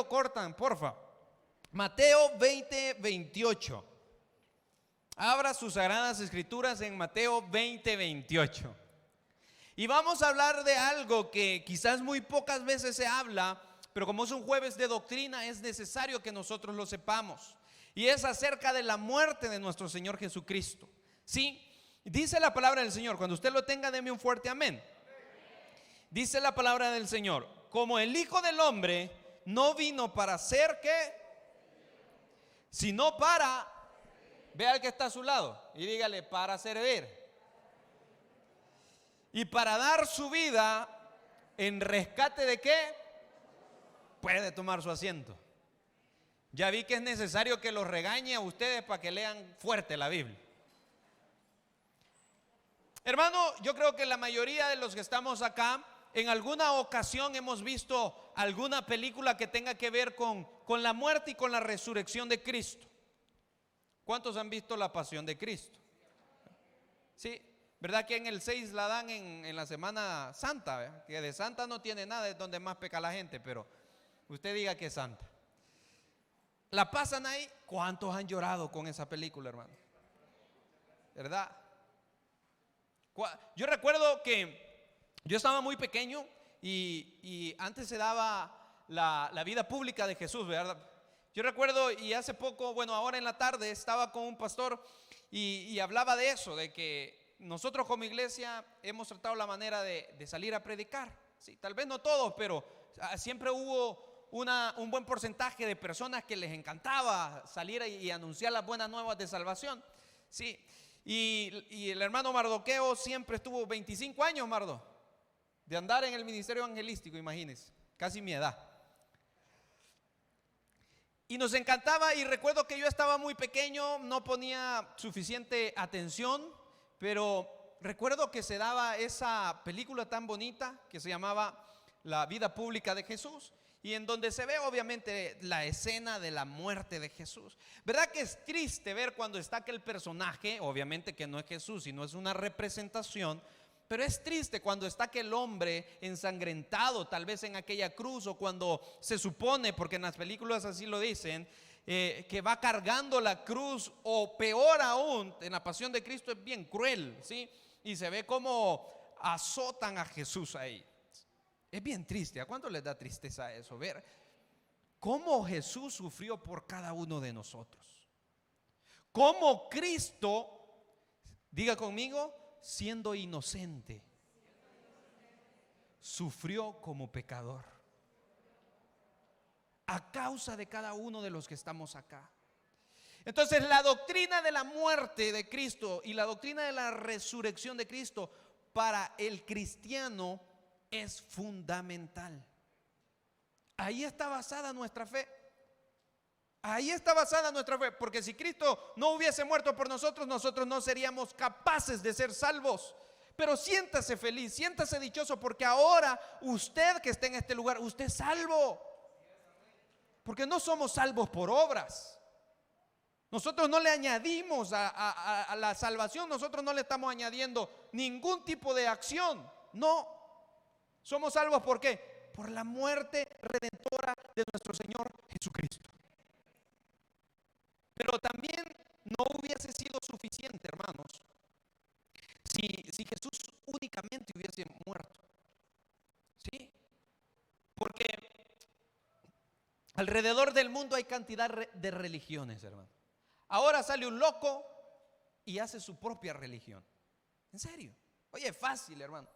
lo cortan, porfa. Mateo 20, 28. Abra sus sagradas escrituras en Mateo 20, 28. Y vamos a hablar de algo que quizás muy pocas veces se habla, pero como es un jueves de doctrina, es necesario que nosotros lo sepamos. Y es acerca de la muerte de nuestro Señor Jesucristo. ¿Sí? Dice la palabra del Señor. Cuando usted lo tenga, deme un fuerte amén. Dice la palabra del Señor: como el Hijo del Hombre no vino para ser ¿qué? Sino para, vea al que está a su lado y dígale: para servir. Y para dar su vida en rescate de ¿qué? Puede tomar su asiento. Ya vi que es necesario que los regañe a ustedes para que lean fuerte la Biblia. Hermano, yo creo que la mayoría de los que estamos acá, en alguna ocasión hemos visto alguna película que tenga que ver con la muerte y con la resurrección de Cristo. ¿Cuántos han visto La Pasión de Cristo? Sí, ¿verdad que en el 6 la dan en la Semana Santa? ¿Verdad? Que de santa no tiene nada, es donde más peca la gente, pero usted diga que es santa. La pasan ahí. ¿Cuántos han llorado con esa película, hermano? ¿Verdad? Yo recuerdo que yo estaba muy pequeño y antes se daba la vida pública de Jesús, ¿verdad? Yo recuerdo, y hace poco, bueno, ahora en la tarde estaba con un pastor y hablaba de eso, de que nosotros como iglesia hemos tratado la manera de salir a predicar. Sí, tal vez no todos, pero siempre hubo un buen porcentaje de personas que les encantaba salir y anunciar las buenas nuevas de salvación. Sí, y el hermano Mardoqueo siempre estuvo 25 años, Mardo, de andar en el ministerio evangelístico, imagínense, casi mi edad. Y nos encantaba, y recuerdo que yo estaba muy pequeño, no ponía suficiente atención, pero recuerdo que se daba esa película tan bonita que se llamaba La vida pública de Jesús, y en donde se ve obviamente la escena de la muerte de Jesús. ¿Verdad que es triste ver cuando está aquel personaje? Obviamente que no es Jesús, sino es una representación. Pero es triste cuando está aquel hombre ensangrentado, tal vez en aquella cruz, o cuando se supone, porque en las películas así lo dicen, que va cargando la cruz, o peor aún, en la Pasión de Cristo es bien cruel, ¿sí? Y se ve como azotan a Jesús ahí. Es bien triste. ¿A cuánto les da tristeza eso? Ver cómo Jesús sufrió por cada uno de nosotros. Cómo Cristo, diga conmigo, siendo inocente, sufrió como pecador a causa de cada uno de los que estamos acá. Entonces, la doctrina de la muerte de Cristo y la doctrina de la resurrección de Cristo para el cristiano es fundamental. Ahí está basada nuestra fe. Ahí está basada nuestra fe, porque si Cristo no hubiese muerto por nosotros, nosotros no seríamos capaces de ser salvos. Pero siéntase feliz, siéntase dichoso, porque ahora usted que está en este lugar, usted es salvo. Porque no somos salvos por obras. Nosotros no le añadimos a la salvación, nosotros no le estamos añadiendo ningún tipo de acción. No. Somos salvos ¿por qué? Por la muerte redentora de nuestro Señor Jesucristo. Pero también no hubiese sido suficiente, hermanos, si Jesús únicamente hubiese muerto. ¿Sí? Porque alrededor del mundo hay cantidad de religiones, hermano. Ahora sale un loco y hace su propia religión. ¿En serio? Oye, es fácil, hermano.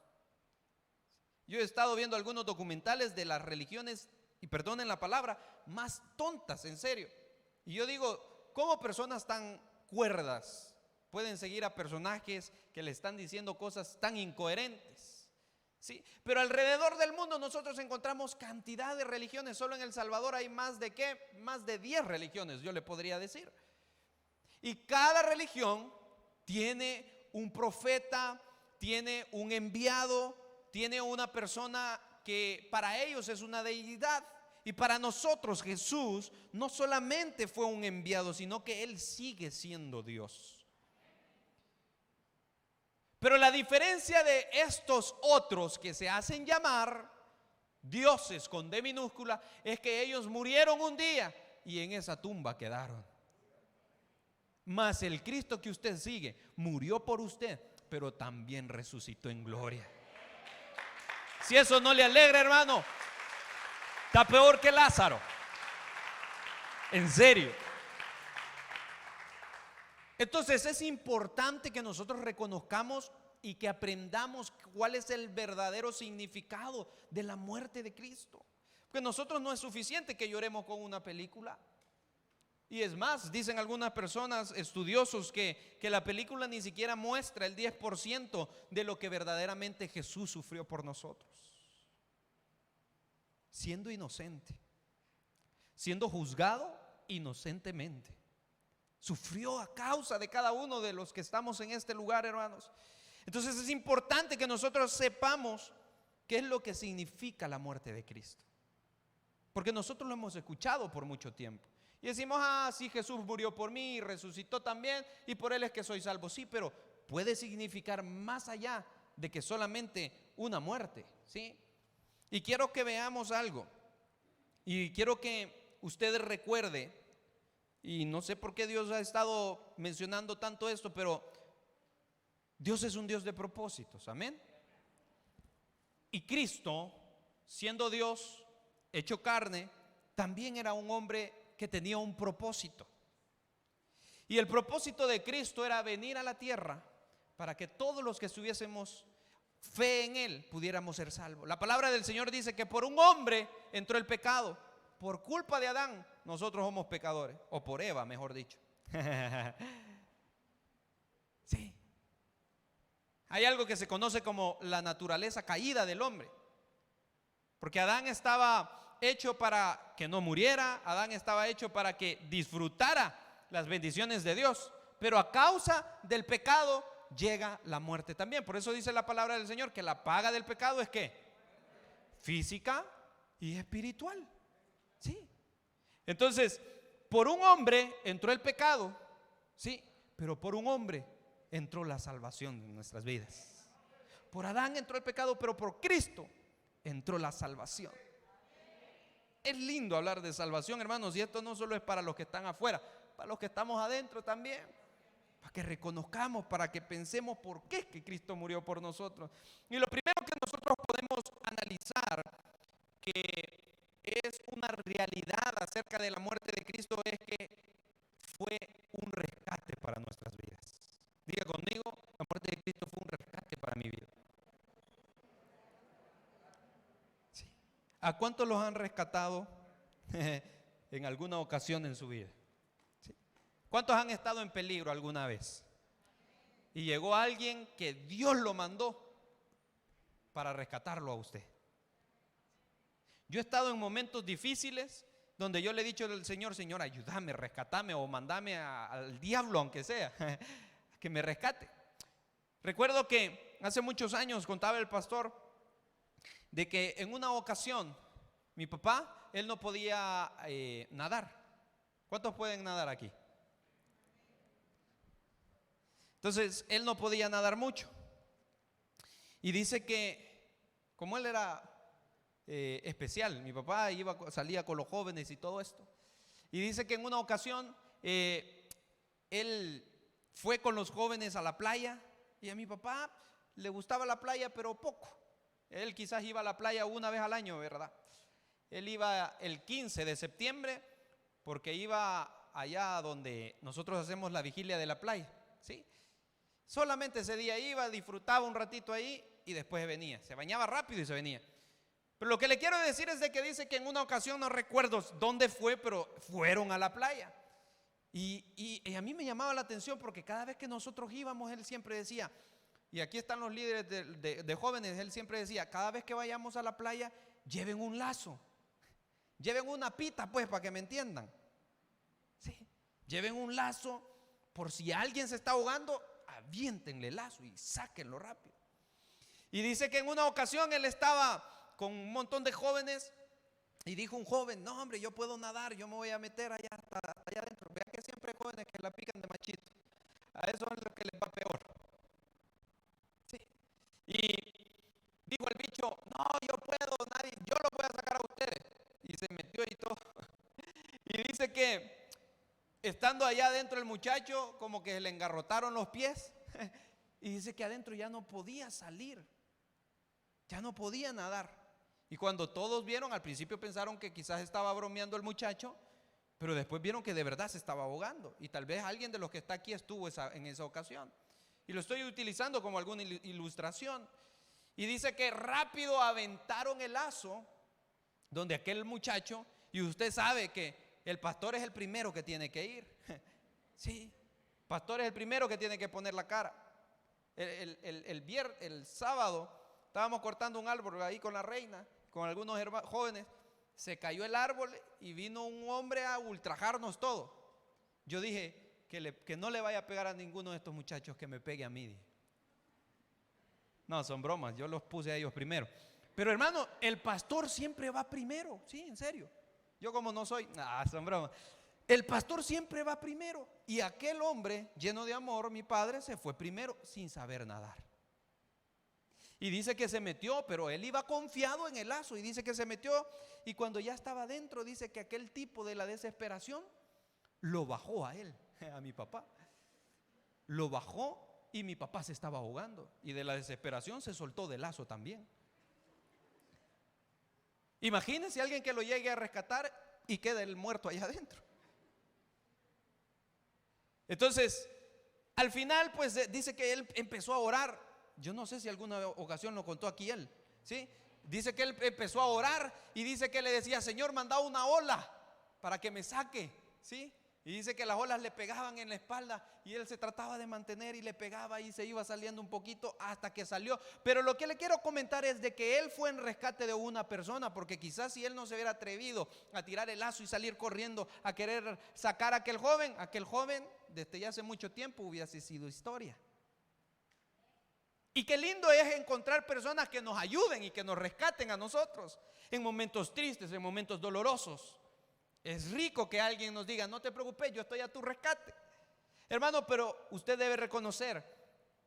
Yo he estado viendo algunos documentales de las religiones, y perdonen la palabra, más tontas, en serio. Y yo digo, ¿cómo personas tan cuerdas pueden seguir a personajes que le están diciendo cosas tan incoherentes? ¿Sí? Pero alrededor del mundo nosotros encontramos cantidad de religiones. Solo en El Salvador hay más de 10 religiones, yo le podría decir. Y cada religión tiene un profeta, tiene un enviado, tiene una persona que para ellos es una deidad. Y para nosotros Jesús no solamente fue un enviado, sino que Él sigue siendo Dios. Pero la diferencia de estos otros que se hacen llamar dioses con D minúscula, es que ellos murieron un día y en esa tumba quedaron. Mas el Cristo que usted sigue murió por usted, pero también resucitó en gloria. Si eso no le alegra, hermano, está peor que Lázaro. En serio. Entonces es importante que nosotros reconozcamos y que aprendamos cuál es el verdadero significado de la muerte de Cristo. Porque nosotros no es suficiente que lloremos con una película. Y es más, dicen algunas personas, estudiosos, que la película ni siquiera muestra el 10% de lo que verdaderamente Jesús sufrió por nosotros. Siendo inocente, siendo juzgado inocentemente, sufrió a causa de cada uno de los que estamos en este lugar, hermanos. Entonces es importante que nosotros sepamos qué es lo que significa la muerte de Cristo, porque nosotros lo hemos escuchado por mucho tiempo y decimos: ah, sí, Jesús murió por mí y resucitó también y por él es que soy salvo. Sí, pero puede significar más allá de que solamente una muerte, ¿sí? Y quiero que veamos algo, y quiero que usted recuerde, y no sé por qué Dios ha estado mencionando tanto esto, pero Dios es un Dios de propósitos, amén. Y Cristo, siendo Dios hecho carne, también era un hombre que tenía un propósito. Y el propósito de Cristo era venir a la tierra para que todos los que estuviésemos fe en él pudiéramos ser salvos. La palabra del Señor dice que por un hombre entró el pecado. Por culpa de Adán nosotros somos pecadores, o por Eva, mejor dicho. Sí. Hay algo que se conoce como la naturaleza caída del hombre, porque Adán estaba hecho para que no muriera, Adán estaba hecho para que disfrutara las bendiciones de Dios, pero a causa del pecado llega la muerte también. Por eso dice la palabra del Señor que la paga del pecado es ¿qué? Física y espiritual. Sí. Entonces, por un hombre entró el pecado, sí, pero por un hombre entró la salvación en nuestras vidas. Por Adán entró el pecado, pero por Cristo entró la salvación. Es lindo hablar de salvación, hermanos, y esto no solo es para los que están afuera, para los que estamos adentro también, para que reconozcamos, para que pensemos por qué es que Cristo murió por nosotros. Y lo primero que nosotros podemos analizar que es una realidad acerca de la muerte de Cristo es que fue un rescate para nuestras vidas. Diga conmigo: la muerte de Cristo fue un rescate para mi vida. Sí. ¿A cuántos los han rescatado en alguna ocasión en su vida? ¿Sí? ¿Cuántos han estado en peligro alguna vez? Y llegó alguien que Dios lo mandó para rescatarlo a usted. Yo he estado en momentos difíciles donde yo le he dicho al Señor: Señor, ayúdame, rescatame o mandame al diablo, aunque sea, que me rescate. Recuerdo que hace muchos años contaba el pastor de que en una ocasión mi papá, él no podía nadar. ¿Cuántos pueden nadar aquí? Entonces él no podía nadar mucho, y dice que como él era especial, mi papá salía con los jóvenes y todo esto, y dice que en una ocasión él fue con los jóvenes a la playa, y a mi papá le gustaba la playa pero poco. Él quizás iba a la playa una vez al año, ¿verdad? Él iba el 15 de septiembre porque iba allá donde nosotros hacemos la vigilia de la playa, ¿sí? Solamente ese día iba, disfrutaba un ratito ahí y después venía, se bañaba rápido y se venía. Pero lo que le quiero decir es de que dice que en una ocasión, no recuerdo dónde fue, pero fueron a la playa. Y a mí me llamaba la atención porque cada vez que nosotros íbamos, él siempre decía, y aquí están los líderes de jóvenes, él siempre decía: cada vez que vayamos a la playa, lleven un lazo, lleven una pita, pues, para que me entiendan. Sí, lleven un lazo por si alguien se está ahogando, aviéntenle el lazo y sáquenlo rápido. Y dice que en una ocasión él estaba con un montón de jóvenes y dijo un joven: no, hombre, yo puedo nadar, yo me voy a meter allá hasta allá adentro. Vea que siempre hay jóvenes que la pican de machito, a eso es lo que les va peor. Sí. Y dijo el bicho: no, yo puedo, nadie, yo lo voy y se metió y todo. Y dice que estando allá adentro el muchacho, como que le engarrotaron los pies. Y dice que adentro ya no podía salir, ya no podía nadar. Y cuando todos vieron, al principio pensaron que quizás estaba bromeando el muchacho, pero después vieron que de verdad se estaba ahogando. Y tal vez alguien de los que está aquí estuvo en esa ocasión. Y lo estoy utilizando como alguna ilustración. Y dice que rápido aventaron el lazo donde aquel muchacho, y usted sabe que el pastor es el primero que tiene que ir. Sí, el pastor es el primero que tiene que poner la cara. El sábado estábamos cortando un árbol ahí con la reina, con algunos jóvenes. Se cayó el árbol y vino un hombre a ultrajarnos todo. Yo dije que no le vaya a pegar a ninguno de estos muchachos, que me pegue a mí, dije. No, son bromas, yo los puse a ellos primero. Pero hermano, el pastor siempre va primero, sí, en serio. Yo como no soy, son bromas. El pastor siempre va primero. Y aquel hombre lleno de amor, mi padre, se fue primero sin saber nadar. Y dice que se metió, pero él iba confiado en el lazo. Y dice que se metió, y cuando ya estaba dentro, dice que aquel tipo de la desesperación lo bajó a él, a mi papá. Lo bajó y mi papá se estaba ahogando. Y de la desesperación se soltó del lazo también. Imagínense alguien que lo llegue a rescatar y quede el muerto allá adentro. Entonces, al final, pues dice que él empezó a orar. Yo no sé si alguna ocasión lo contó aquí él, ¿sí? Dice que él empezó a orar y dice que le decía: Señor, manda una ola para que me saque, ¿sí? Y dice que las olas le pegaban en la espalda y él se trataba de mantener y le pegaba y se iba saliendo un poquito hasta que salió. Pero lo que le quiero comentar es de que él fue en rescate de una persona, porque quizás si él no se hubiera atrevido a tirar el lazo y salir corriendo a querer sacar a aquel joven desde ya hace mucho tiempo hubiese sido historia. Y qué lindo es encontrar personas que nos ayuden y que nos rescaten a nosotros en momentos tristes, en momentos dolorosos. Es rico que alguien nos diga: no te preocupes, yo estoy a tu rescate. Hermano, pero usted debe reconocer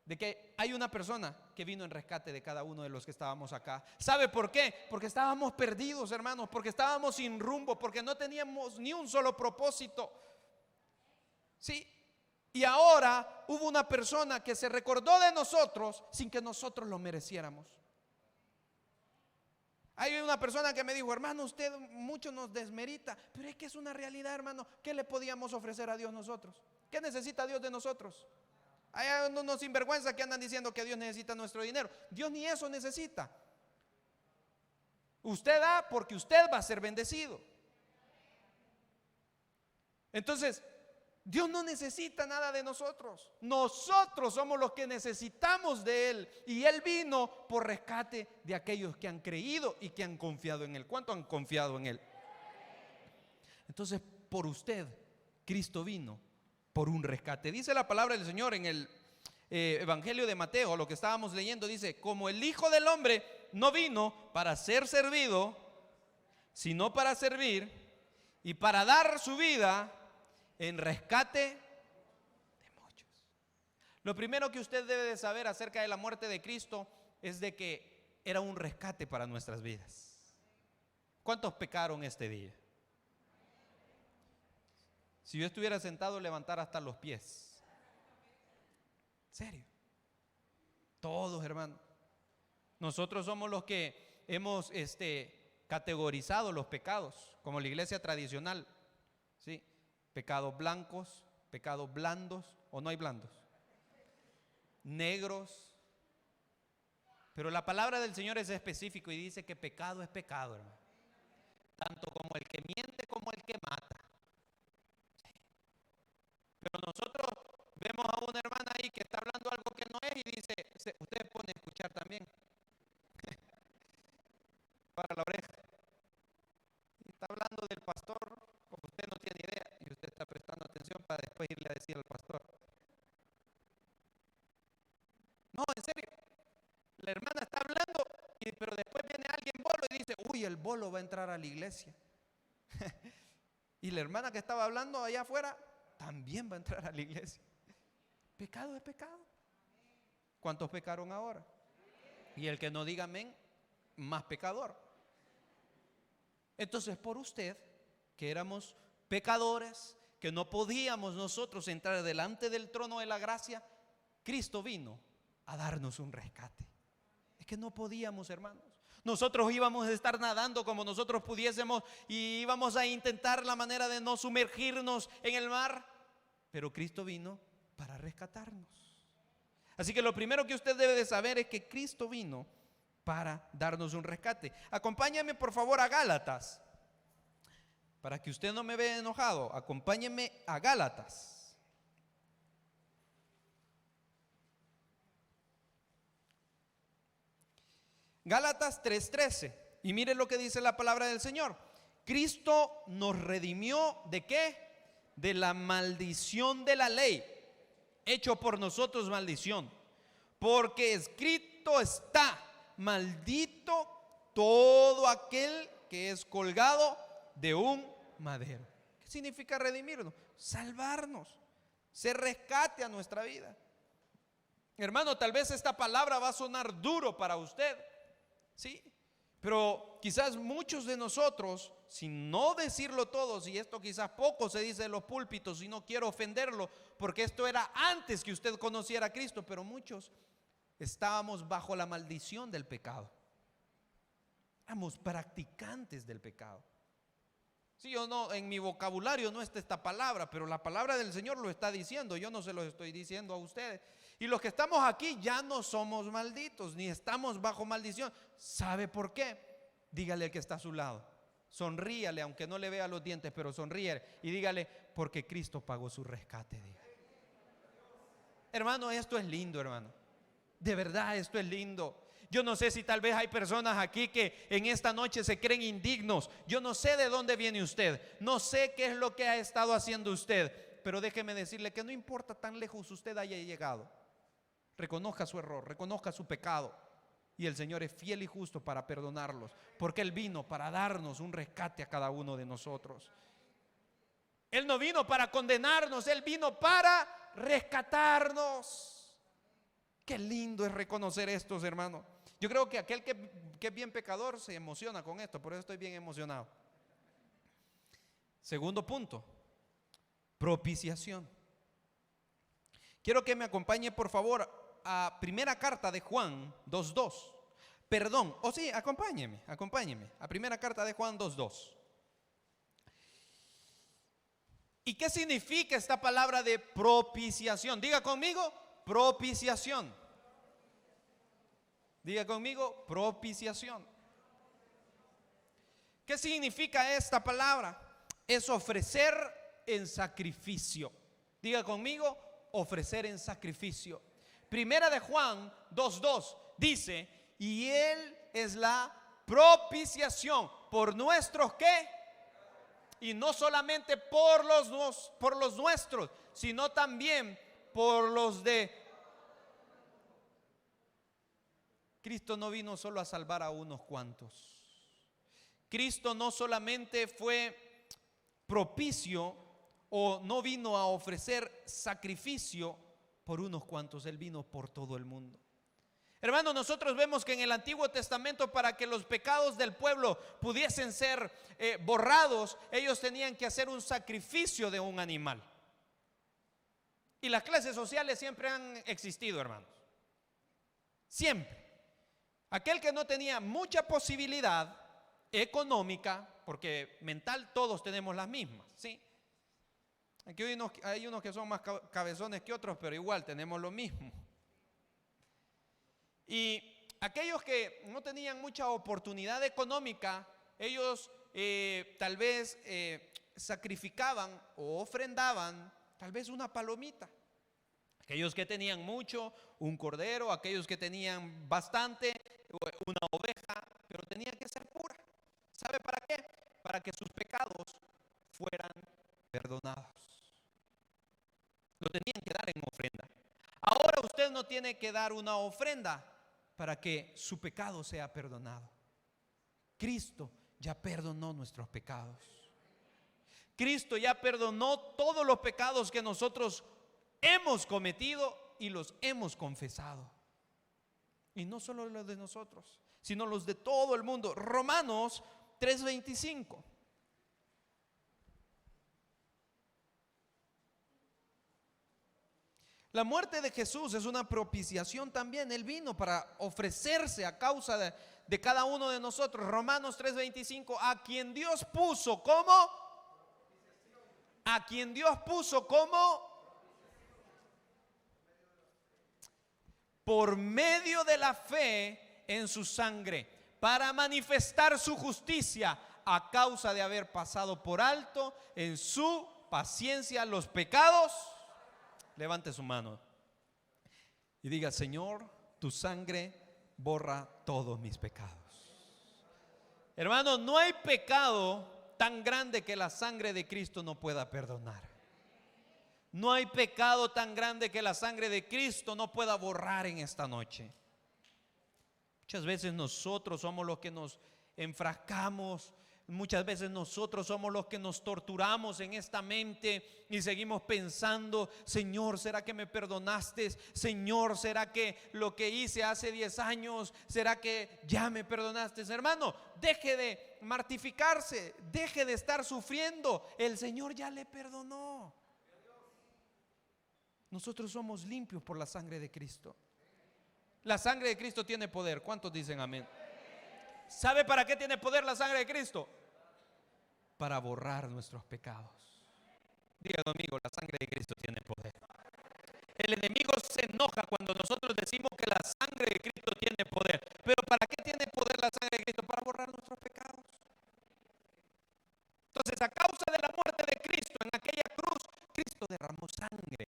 de que hay una persona que vino en rescate de cada uno de los que estábamos acá. ¿Sabe por qué? Porque estábamos perdidos, hermanos, porque estábamos sin rumbo, porque no teníamos ni un solo propósito. Sí. Y ahora hubo una persona que se recordó de nosotros sin que nosotros lo mereciéramos. Hay una persona que me dijo: hermano, usted mucho nos desmerita, pero es que es una realidad, hermano. ¿Qué le podíamos ofrecer a Dios nosotros? ¿Qué necesita Dios de nosotros? Hay unos sinvergüenzas que andan diciendo que Dios necesita nuestro dinero. Dios ni eso necesita. Usted da porque usted va a ser bendecido. Entonces, Dios no necesita nada de nosotros. Nosotros somos los que necesitamos de Él. Y Él vino por rescate de aquellos que han creído y que han confiado en Él. ¿Cuánto han confiado en Él? Entonces, por usted, Cristo vino por un rescate. Dice la palabra del Señor en el Evangelio de Mateo, lo que estábamos leyendo, dice: como el Hijo del Hombre no vino para ser servido, sino para servir y para dar su vida en rescate de muchos. Lo primero que usted debe de saber acerca de la muerte de Cristo es de que era un rescate para nuestras vidas. ¿Cuántos pecaron este día? Si yo estuviera sentado, levantar hasta los pies. ¿En serio? Todos, hermano. Nosotros somos los que hemos categorizado los pecados, como la iglesia tradicional, ¿sí? Pecados blancos, pecados blandos, o no hay blandos, negros. Pero la palabra del Señor es específico y dice que pecado es pecado, hermano. Tanto como el que miente como el que mata. Pero nosotros vemos a una hermana ahí que está hablando algo que no es y dice, ustedes pueden escuchar también para la oreja. Y está hablando del pastor como usted no tiene idea y usted está prestando atención para después irle a decir al pastor. No, en serio. La hermana está hablando, pero después viene alguien bolo y dice: uy, el bolo va a entrar a la iglesia. Y la hermana que estaba hablando allá afuera también va a entrar a la iglesia. Pecado es pecado. ¿Cuántos pecaron ahora? Y el que no diga amén, más pecador. Entonces, por usted, que éramos pecadores, que no podíamos nosotros entrar delante del trono de la gracia, Cristo vino a darnos un rescate. Es que no podíamos, hermanos. Nosotros íbamos a estar nadando como nosotros pudiésemos y íbamos a intentar la manera de no sumergirnos en el mar, pero Cristo vino para rescatarnos. Así que lo primero que usted debe de saber es que Cristo vino para darnos un rescate. Acompáñame por favor a Gálatas. Para que usted no me vea enojado, acompáñeme a Gálatas. Gálatas 3:13. Y mire lo que dice la palabra del Señor. Cristo nos redimió ¿de qué? De la maldición de la ley, hecho por nosotros maldición. Porque escrito está: maldito todo aquel que es colgado de un madero. ¿Qué significa redimirnos? Salvarnos, ser rescate a nuestra vida. Hermano, tal vez esta palabra va a sonar duro para usted, ¿sí? Pero quizás muchos de nosotros, sin no decirlo todos, y esto quizás poco se dice en los púlpitos, y no quiero ofenderlo, porque esto era antes que usted conociera a Cristo, pero muchos estábamos bajo la maldición del pecado. Éramos practicantes del pecado. Sí o no, en mi vocabulario no está esta palabra, pero la palabra del Señor lo está diciendo. Yo no se lo estoy diciendo a ustedes. Y los que estamos aquí ya no somos malditos, ni estamos bajo maldición. ¿Sabe por qué? Dígale al que está a su lado. Sonríale, aunque no le vea los dientes, pero sonríe y dígale: porque Cristo pagó su rescate. Dígale. Hermano, esto es lindo, hermano. De verdad, esto es lindo. Yo no sé si tal vez hay personas aquí que en esta noche se creen indignos. Yo no sé de dónde viene usted, no sé qué es lo que ha estado haciendo usted, pero déjeme decirle que no importa tan lejos usted haya llegado, reconozca su error, reconozca su pecado, y el Señor es fiel y justo para perdonarlos, porque Él vino para darnos un rescate a cada uno de nosotros. Él no vino para condenarnos, Él vino para rescatarnos. Qué lindo es reconocer esto, hermanos. Yo creo que aquel que es bien pecador se emociona con esto, por eso estoy bien emocionado. Segundo punto, propiciación. Quiero que me acompañe por favor a primera carta de Juan 2:2. Perdón, sí, acompáñeme a primera carta de Juan 2:2. ¿Y qué significa esta palabra de propiciación? Diga conmigo, propiciación. Diga conmigo, propiciación. ¿Qué significa esta palabra? Es ofrecer en sacrificio. Diga conmigo, ofrecer en sacrificio. Primera de Juan 2:2 dice: y Él es la propiciación por nuestros ¿qué? Y no solamente por los nuestros, sino también por los de. Cristo no vino solo a salvar a unos cuantos. Cristo no solamente fue propicio o no vino a ofrecer sacrificio por unos cuantos, Él vino por todo el mundo. Hermanos, nosotros vemos que en el Antiguo Testamento, para que los pecados del pueblo pudiesen ser borrados, ellos tenían que hacer un sacrificio de un animal. Y las clases sociales siempre han existido, hermanos. Siempre. Aquel que no tenía mucha posibilidad económica, porque mental todos tenemos las mismas, ¿sí? Aquí hay unos que son más cabezones que otros, pero igual tenemos lo mismo. Y aquellos que no tenían mucha oportunidad económica, ellos tal vez sacrificaban o ofrendaban tal vez una palomita. Aquellos que tenían mucho, un cordero. Aquellos que tenían bastante, una oveja, pero tenía que ser pura. ¿Sabe para qué? Para que sus pecados fueran perdonados. Lo tenían que dar en ofrenda. Ahora usted no tiene que dar una ofrenda para que su pecado sea perdonado. Cristo ya perdonó nuestros pecados. Cristo ya perdonó todos los pecados que nosotros hemos cometido y los hemos confesado. Y no solo los de nosotros, sino los de todo el mundo. Romanos 3:25. La muerte de Jesús es una propiciación también. Él vino para ofrecerse a causa de cada uno de nosotros. Romanos 3:25, a quien Dios puso como, a quien Dios puso como, por medio de la fe en su sangre, para manifestar su justicia a causa de haber pasado por alto en su paciencia los pecados. Levante su mano y diga: Señor, tu sangre borra todos mis pecados. Hermano, no hay pecado tan grande que la sangre de Cristo no pueda perdonar. No hay pecado tan grande que la sangre de Cristo no pueda borrar en esta noche. Muchas veces nosotros somos los que nos enfrascamos. Muchas veces nosotros somos los que nos torturamos en esta mente y seguimos pensando: Señor, ¿será que me perdonaste? Señor, ¿será que lo que hice hace 10 años, será que ya me perdonaste? Hermano, deje de mortificarse, deje de estar sufriendo. El Señor ya le perdonó. Nosotros somos limpios por la sangre de Cristo. La sangre de Cristo tiene poder. ¿Cuántos dicen amén? ¿Sabe para qué tiene poder la sangre de Cristo? Para borrar nuestros pecados. Diga conmigo: la sangre de Cristo tiene poder. El enemigo se enoja cuando nosotros decimos que la sangre de Cristo tiene poder. Pero ¿para qué tiene poder la sangre de Cristo? Para borrar nuestros pecados. Entonces, a causa de la muerte de Cristo en aquella cruz, Cristo derramó sangre.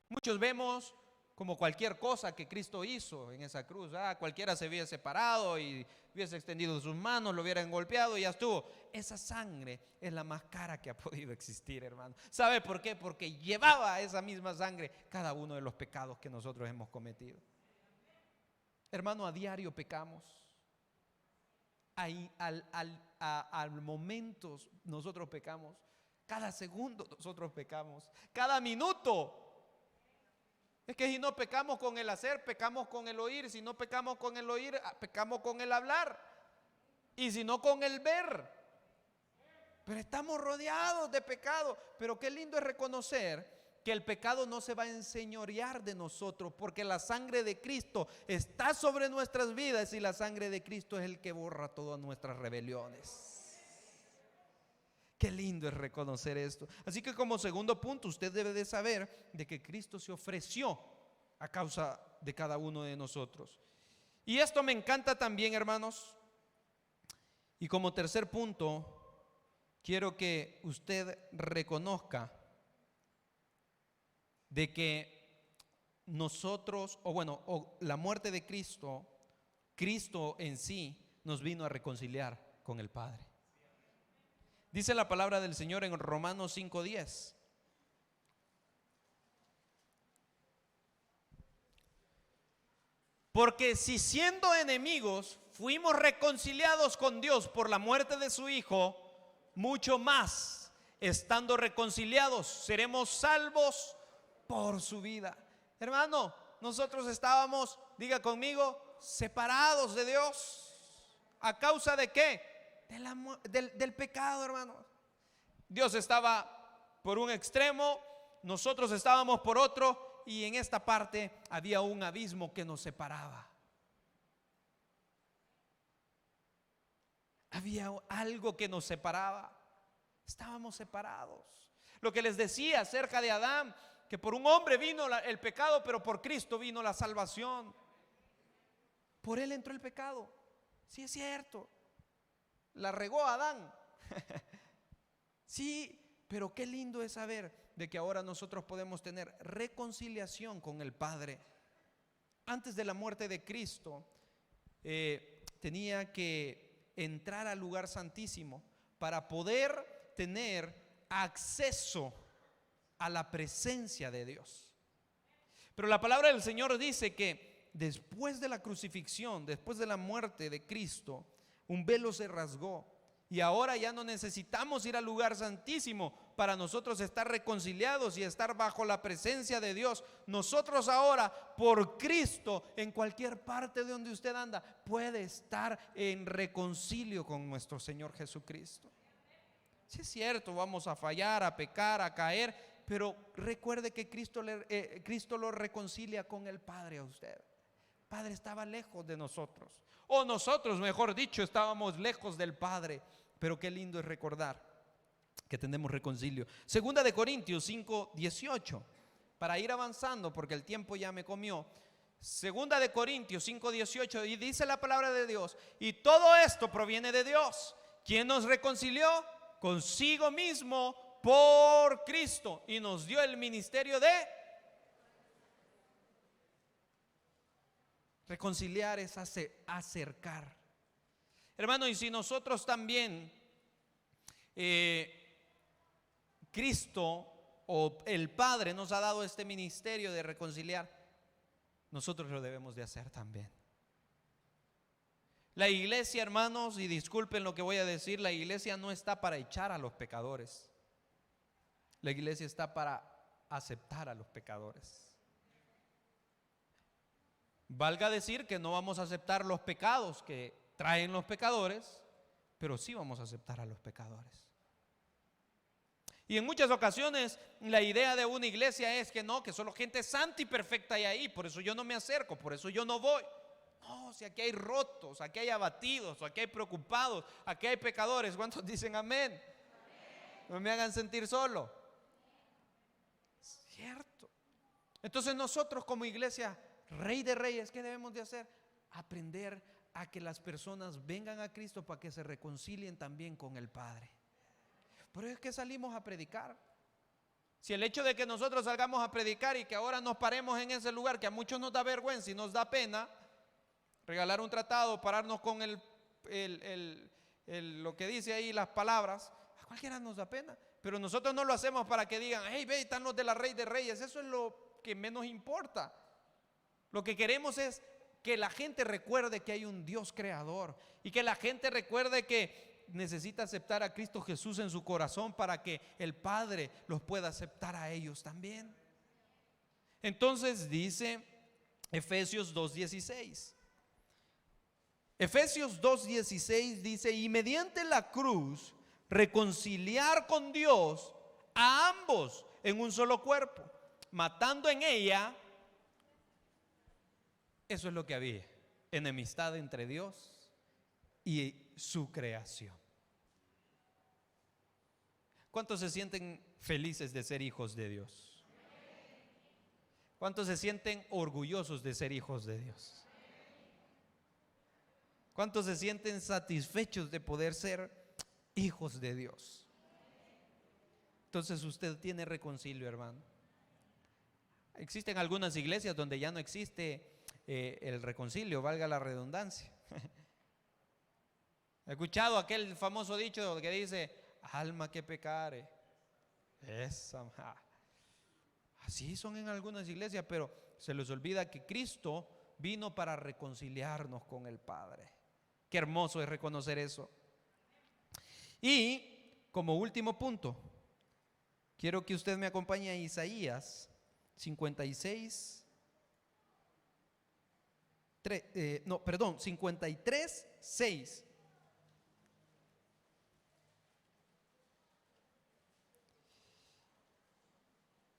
Muchos vemos como cualquier cosa que Cristo hizo en esa cruz. Cualquiera se hubiese separado y hubiese extendido sus manos, lo hubieran golpeado y ya estuvo. Esa sangre es la más cara que ha podido existir, hermano. ¿Sabe por qué? Porque llevaba esa misma sangre cada uno de los pecados que nosotros hemos cometido. Hermano, a diario pecamos. Ahí, al momento nosotros pecamos. Cada segundo nosotros pecamos. Cada minuto. Es que si no pecamos con el hacer, pecamos con el oír. Si no pecamos con el oír, pecamos con el hablar. Y si no, con el ver. Pero estamos rodeados de pecado. Pero qué lindo es reconocer que el pecado no se va a enseñorear de nosotros, porque la sangre de Cristo está sobre nuestras vidas y la sangre de Cristo es el que borra todas nuestras rebeliones. Qué lindo es reconocer esto. Así que como segundo punto, usted debe de saber de que Cristo se ofreció a causa de cada uno de nosotros. Y esto me encanta también, hermanos. Y como tercer punto, quiero que usted reconozca de que nosotros, o la muerte de Cristo, Cristo en sí nos vino a reconciliar con el Padre. Dice la palabra del Señor en Romanos 5:10. Porque si siendo enemigos fuimos reconciliados con Dios por la muerte de su Hijo, mucho más, estando reconciliados, seremos salvos por su vida. Hermano, nosotros estábamos, diga conmigo, separados de Dios. ¿A causa de qué? Del pecado, hermano. Dios estaba por un extremo, nosotros estábamos por otro, y en esta parte había un abismo que nos separaba. Había algo que nos separaba. Estábamos separados. Lo que les decía acerca de Adán, que por un hombre vino el pecado, pero por Cristo vino la salvación. Por él entró el pecado. Sí, es cierto. La regó Adán. Sí, pero qué lindo es saber de que ahora nosotros podemos tener reconciliación con el Padre. Antes de la muerte de Cristo, tenía que entrar al lugar santísimo para poder tener acceso a la presencia de Dios. Pero la palabra del Señor dice que después de la crucifixión, después de la muerte de Cristo, un velo se rasgó Y ahora ya no necesitamos ir al lugar santísimo para nosotros estar reconciliados y estar bajo la presencia de Dios. Nosotros ahora, por Cristo, en cualquier parte de donde usted anda, puede estar en reconcilio con nuestro Señor Jesucristo. Sí, es cierto, vamos a fallar, a pecar, a caer, pero recuerde que Cristo lo reconcilia con el Padre a usted. El Padre estaba lejos de nosotros, o nosotros, mejor dicho, estábamos lejos del Padre. Pero qué lindo es recordar que tenemos reconcilio. Segunda de Corintios 5:18, para ir avanzando porque el tiempo ya me comió. Segunda de Corintios 5:18, y dice la palabra de Dios: y todo esto proviene de Dios, quien nos reconcilió consigo mismo por Cristo y nos dio el ministerio de reconciliar. Es acercar. Hermano, y si nosotros también Cristo o el Padre nos ha dado este ministerio de reconciliar, nosotros lo debemos de hacer también. La iglesia, hermanos, y disculpen lo que voy a decir, la iglesia no está para echar a los pecadores. La iglesia está para aceptar a los pecadores. Valga decir que no vamos a aceptar los pecados que traen los pecadores, pero sí vamos a aceptar a los pecadores. Y en muchas ocasiones la idea de una iglesia es que no, que solo gente santa y perfecta hay ahí, por eso yo no me acerco, por eso yo no voy. No, si aquí hay rotos, aquí hay abatidos, aquí hay preocupados, aquí hay pecadores. ¿Cuántos dicen amén? No me hagan sentir solo. Cierto. Entonces nosotros como iglesia, Rey de Reyes, ¿qué debemos de hacer? Aprender a que las personas vengan a Cristo para que se reconcilien también con el Padre. Por eso es que salimos a predicar. Si el hecho de que nosotros salgamos a predicar y que ahora nos paremos en ese lugar que a muchos nos da vergüenza y nos da pena, regalar un tratado, pararnos con lo que dice ahí las palabras, a cualquiera nos da pena. Pero nosotros no lo hacemos para que digan: hey, ve, están los de la Rey de Reyes. Eso es lo que menos importa. Lo que queremos es que la gente recuerde que hay un Dios creador y que la gente recuerde que necesita aceptar a Cristo Jesús en su corazón para que el Padre los pueda aceptar a ellos también. Entonces dice Efesios 2:16. Efesios 2:16 dice: y mediante la cruz reconciliar con Dios a ambos en un solo cuerpo, matando en ella. Eso es lo que había: enemistad entre Dios y su creación. ¿Cuántos se sienten felices de ser hijos de Dios? ¿Cuántos se sienten orgullosos de ser hijos de Dios? ¿Cuántos se sienten satisfechos de poder ser hijos de Dios? Entonces usted tiene reconcilio, hermano. Existen algunas iglesias donde ya no existe el reconcilio, valga la redundancia. He escuchado aquel famoso dicho que dice: alma que pecare, así son en algunas iglesias, pero se les olvida que Cristo vino para reconciliarnos con el Padre. Qué hermoso es reconocer eso. Y como último punto, quiero que usted me acompañe a Isaías 53:6.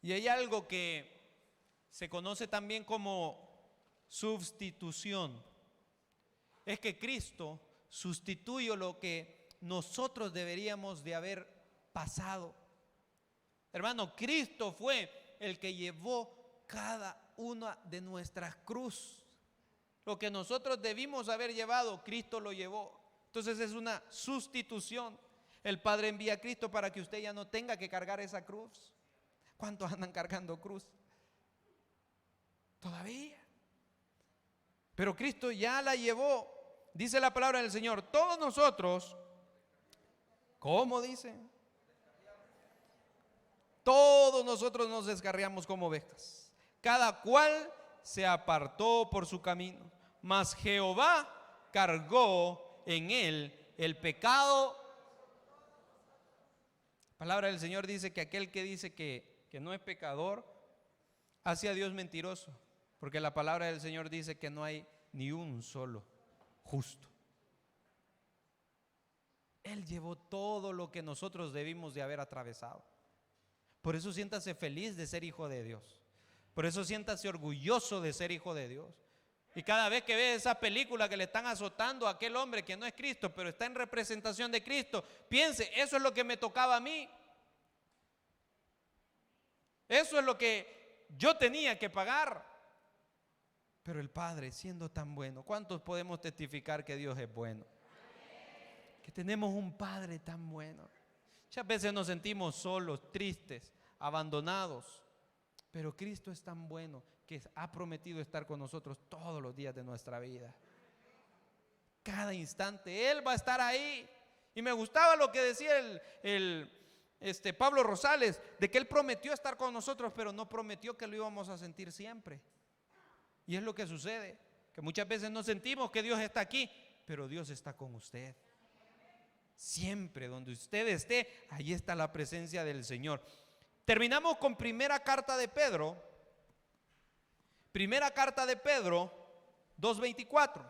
Y hay algo que se conoce también como sustitución. Es que Cristo sustituyó lo que nosotros deberíamos de haber pasado. Hermano, Cristo fue el que llevó cada una de nuestras cruces. Lo que nosotros debimos haber llevado, Cristo lo llevó. Entonces es una sustitución. El Padre envía a Cristo para que usted ya no tenga que cargar esa cruz. ¿Cuántos andan cargando cruz? Todavía. Pero Cristo ya la llevó. Dice la palabra del Señor: todos nosotros, ¿cómo dice? Todos nosotros nos descarriamos como ovejas, cada cual se apartó por su camino, mas Jehová cargó en él el pecado palabra del Señor dice que aquel que dice que no es pecador, hace a Dios mentiroso, porque la palabra del Señor dice que no hay ni un solo justo. Él llevó todo lo que nosotros debimos de haber atravesado. Por eso siéntase feliz de ser hijo de Dios. Por eso siéntase orgulloso de ser hijo de Dios. Y cada vez que ve esa película que le están azotando a aquel hombre que no es Cristo, pero está en representación de Cristo, piense, eso es lo que me tocaba a mí. Eso es lo que yo tenía que pagar. Pero el Padre, siendo tan bueno, ¿cuántos podemos testificar que Dios es bueno? Que tenemos un Padre tan bueno. Muchas veces nos sentimos solos, tristes, abandonados, pero Cristo es tan bueno que ha prometido estar con nosotros todos los días de nuestra vida. Cada instante Él va a estar ahí. Y me gustaba lo que decía Pablo Rosales, de que Él prometió estar con nosotros, pero no prometió que lo íbamos a sentir siempre. Y es lo que sucede, que muchas veces no sentimos que Dios está aquí, pero Dios está con usted. Siempre donde usted esté, ahí está la presencia del Señor. Terminamos con primera carta de Pedro. Primera carta de Pedro 2:24.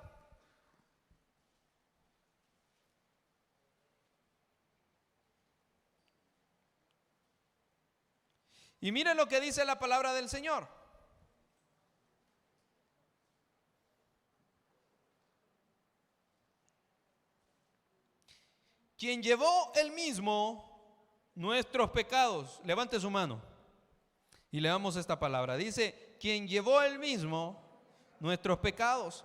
Y miren lo que dice la palabra del Señor. Quien llevó él mismo nuestros pecados. Levante su mano y leamos esta palabra. Dice, quien llevó él mismo nuestros pecados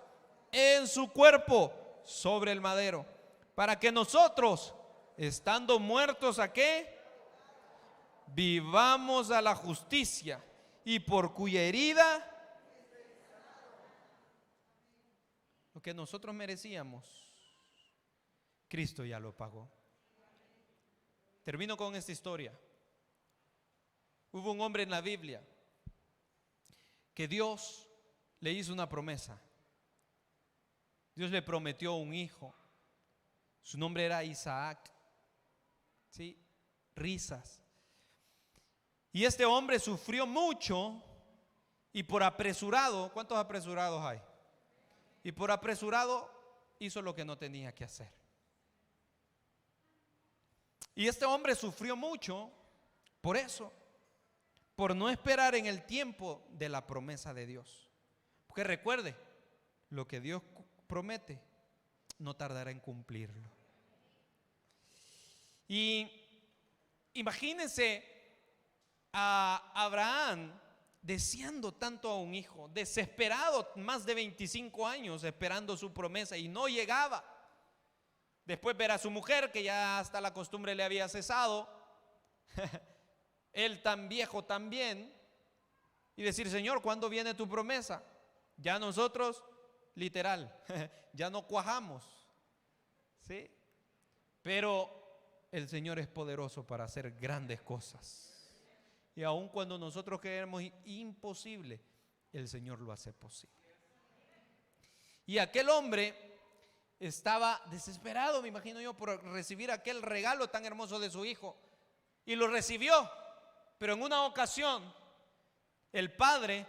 en su cuerpo sobre el madero, para que nosotros, estando muertos ¿a qué? Vivamos a la justicia, y por cuya herida lo que nosotros merecíamos, Cristo ya lo pagó. Termino con esta historia. Hubo un hombre en la Biblia que Dios le hizo una promesa. Dios le prometió un hijo. Su nombre era Isaac. ¿Sí? Risas. Y este hombre sufrió mucho y por apresurado, ¿cuántos apresurados hay? Y por apresurado hizo lo que no tenía que hacer. Y este hombre sufrió mucho por eso, por no esperar en el tiempo de la promesa de Dios. Porque recuerde, lo que Dios promete no tardará en cumplirlo. Y imagínense a Abraham deseando tanto a un hijo, desesperado, más de 25 años esperando su promesa y no llegaba. Después ver a su mujer, que ya hasta la costumbre le había cesado, él tan viejo también, y decir, Señor, ¿cuándo viene tu promesa? Ya nosotros, literal, ya no cuajamos, ¿sí? Pero el Señor es poderoso para hacer grandes cosas. Y aun cuando nosotros creemos imposible, el Señor lo hace posible. Y aquel hombre estaba desesperado, me imagino yo, por recibir aquel regalo tan hermoso de su hijo. Y lo recibió, pero en una ocasión el padre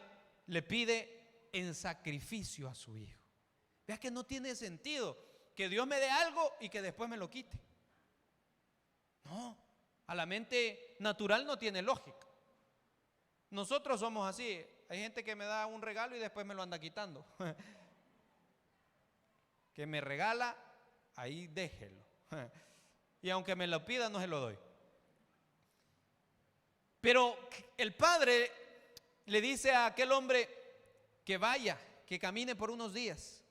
le pide en sacrificio a su hijo. Vea que no tiene sentido que Dios me dé algo y que después me lo quite. No, a la mente natural no tiene lógica. Nosotros somos así. Hay gente que me da un regalo y después me lo anda quitando. Que me regala, ahí déjelo. Y aunque me lo pida, no se lo doy. Pero el padre le dice a aquel hombre que vaya, que camine por unos días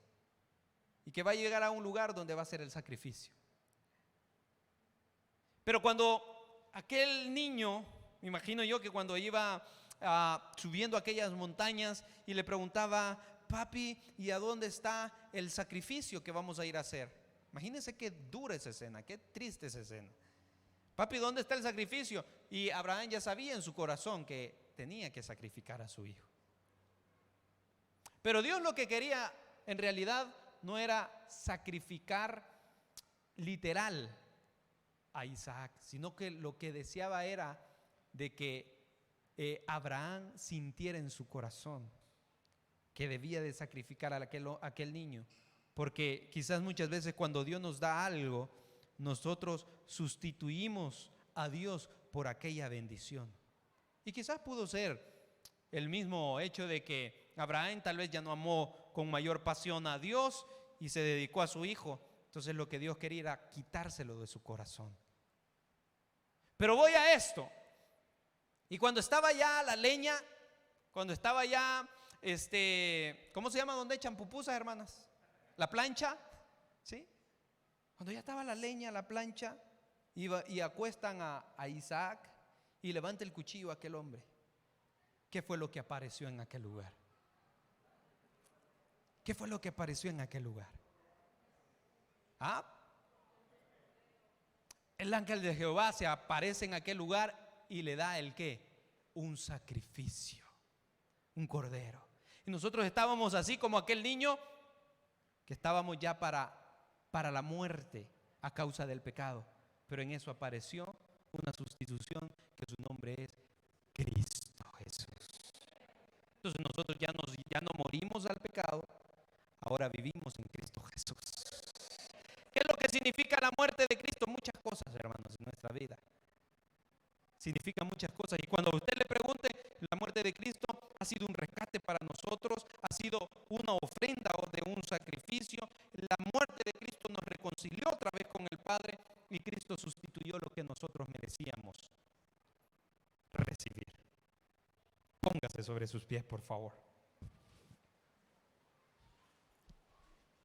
y que va a llegar a un lugar donde va a ser el sacrificio. Pero cuando aquel niño, me imagino yo que cuando iba subiendo aquellas montañas y le preguntaba, papi, ¿y a dónde está el sacrificio que vamos a ir a hacer? Imagínense qué dura esa escena, qué triste esa escena. Papi, ¿dónde está el sacrificio? Y Abraham ya sabía en su corazón que tenía que sacrificar a su hijo. Pero Dios lo que quería en realidad no era sacrificar literal a Isaac, sino que lo que deseaba era de que Abraham sintiera en su corazón que debía de sacrificar a aquel niño. Porque quizás muchas veces cuando Dios nos da algo, nosotros sustituimos a Dios por aquella bendición. Y quizás pudo ser el mismo hecho de que Abraham tal vez ya no amó con mayor pasión a Dios y se dedicó a su hijo. Entonces lo que Dios quería era quitárselo de su corazón. Pero voy a esto. Y cuando estaba ya la leña, cuando estaba ya, ¿cómo se llama donde echan pupusas, hermanas? La plancha, ¿sí? Cuando ya estaba la leña, la plancha, y acuestan a Isaac y levanta el cuchillo a aquel hombre. ¿Qué fue lo que apareció en aquel lugar? ¿Qué fue lo que apareció en aquel lugar? El ángel de Jehová se aparece en aquel lugar y le da el ¿qué? Un sacrificio, un cordero. Y nosotros estábamos así como aquel niño que estábamos ya para la muerte a causa del pecado. Pero en eso apareció una sustitución que su nombre es Cristo Jesús. Entonces nosotros ya no morimos al pecado, ahora vivimos en Cristo Jesús. ¿Qué es lo que significa la muerte de Cristo? Muchas cosas, hermanos, en nuestra vida. Significa muchas cosas. Y cuando a usted le pregunte, la muerte de Cristo ha sido un rescate para nosotros, ha sido una ofrenda o de un sacrificio. La muerte de Cristo nos reconcilió otra vez con el Padre y Cristo sustituyó lo que nosotros merecíamos recibir. Póngase sobre sus pies, por favor.